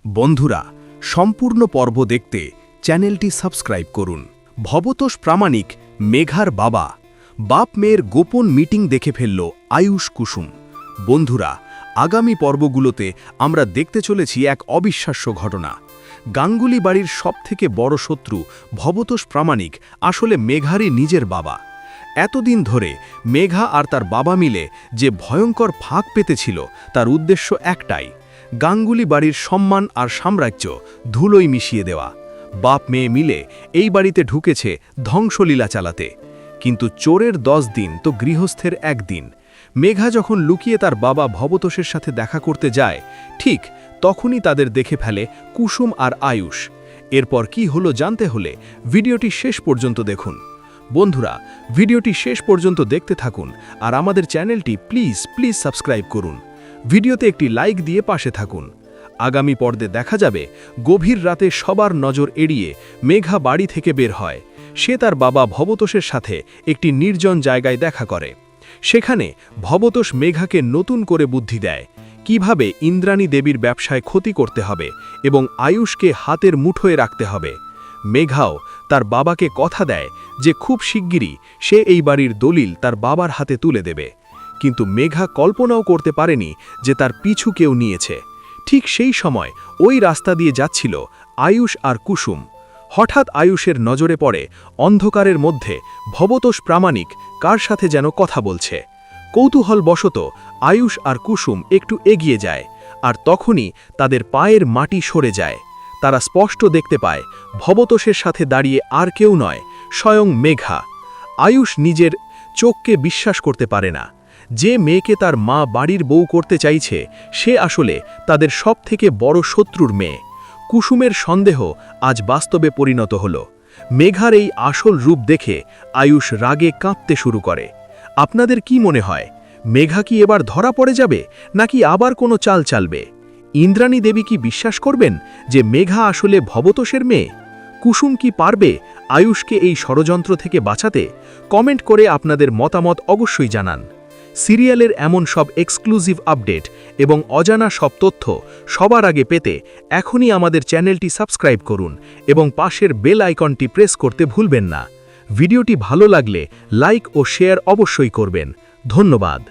বন্ধুরা, সম্পূর্ণ পর্ব দেখতে চ্যানেলটি সাবস্ক্রাইব করুন। ভবতোষ প্রামাণিক মেঘার বাবা, বাপ মেয়ের গোপন মিটিং দেখে ফেলল আয়ুষ কুসুম। বন্ধুরা, আগামী পর্বগুলোতে আমরা দেখতে চলেছি এক অবিশ্বাস্য ঘটনা। গাঙ্গুলি বাড়ির সবথেকে বড় শত্রু ভবতোষ প্রামাণিক আসলে মেঘারই নিজের বাবা। এতদিন ধরে মেঘা আর তার বাবা মিলে যে ভয়ঙ্কর ফাঁক পেতেছিল তার উদ্দেশ্য একটাই, গাঙ্গুলি বাড়ির সম্মান আর সাম্রাজ্য ধুলোয় মিশিয়ে দেওয়া। বাপ মেয়ে মিলে এই বাড়িতে ঢুকেছে ধ্বংসলীলা চালাতে। কিন্তু চোরের 10 দিন তো গৃহস্থের 1 দিন। মেঘা যখন লুকিয়ে তার বাবা ভবতোষের সাথে দেখা করতে যায়, ঠিক তখনই তাদের দেখে ফেলে কুসুম আর আয়ুষ। এরপর কি হলো জানতে হলে ভিডিওটি শেষ পর্যন্ত দেখুন। বন্ধুরা, ভিডিওটি শেষ পর্যন্ত দেখতে থাকুন আর আমাদের চ্যানেলটি প্লিজ সাবস্ক্রাইব করুন। ভিডিওতে একটি লাইক দিয়ে পাশে থাকুন। আগামী পর্বে দেখা যাবে গভীর রাতে সবার নজর এড়িয়ে মেঘা বাড়ি থেকে বের হয়। সে তার বাবা ভবতোষের সাথে একটি নির্জন জায়গায় দেখা করে। সেখানে ভবতোষ মেঘাকে নতুন করে বুদ্ধি দেয়, কিভাবে ইন্দ্রাণী দেবীর ব্যবসায় ক্ষতি করতে হবে এবং আয়ুষকে হাতের মুঠোয় রাখতে হবে। মেঘাও তার বাবাকে কথা দেয় যে খুব শিগগিরই সে এই বাড়ির দলিল তার বাবার হাতে তুলে দেবে। কিন্তু মেঘা কল্পনাও করতে পারেনি যে তার পিছু কেউ নিয়েছে। ঠিক সেই সময় ওই রাস্তা দিয়ে যাচ্ছিল আয়ুষ আর কুসুম। হঠাৎ আয়ুষের নজরে পড়ে অন্ধকারের মধ্যে ভবতোষ প্রামাণিক কার সাথে যেন কথা বলছে। কৌতূহলবশত আয়ুষ আর কুসুম একটু এগিয়ে যায়, আর তখনই তাদের পায়ের মাটি সরে যায়। তারা স্পষ্ট দেখতে পায় ভবতোষের সাথে দাঁড়িয়ে আর কেউ নয়, স্বয়ং মেঘা। আয়ুষ নিজের চোখকে বিশ্বাস করতে পারে না। যে মেয়েকে তার মা বাড়ির বউ করতে চাইছে সে আসলে তাদের সবথেকে বড় শত্রুর মেয়ে। কুসুমের সন্দেহ আজ বাস্তবে পরিণত হল। মেঘার এই আসল রূপ দেখে আয়ুষ রাগে কাঁপতে শুরু করে। আপনাদের কি মনে হয়, মেঘা কি এবার ধরা পড়ে যাবে নাকি আবার কোনো চাল চালবে? ইন্দ্রাণী দেবী কি বিশ্বাস করবেন যে মেঘা আসলে ভবতোষের মেয়ে? কুসুম কি পারবে আয়ুষকে এই ষড়যন্ত্র থেকে বাঁচাতে? কমেন্ট করে আপনাদের মতামত অবশ্যই জানান। সিরিয়ালের এমন সব এক্সক্লুসিভ আপডেট এবং অজানা সব তথ্য সবার আগে পেতে এখনই আমাদের চ্যানেলটি সাবস্ক্রাইব করুন এবং পাশের বেল আইকনটি প্রেস করতে ভুলবেন না। ভিডিওটি ভালো লাগলে লাইক ও শেয়ার অবশ্যই করবেন। ধন্যবাদ।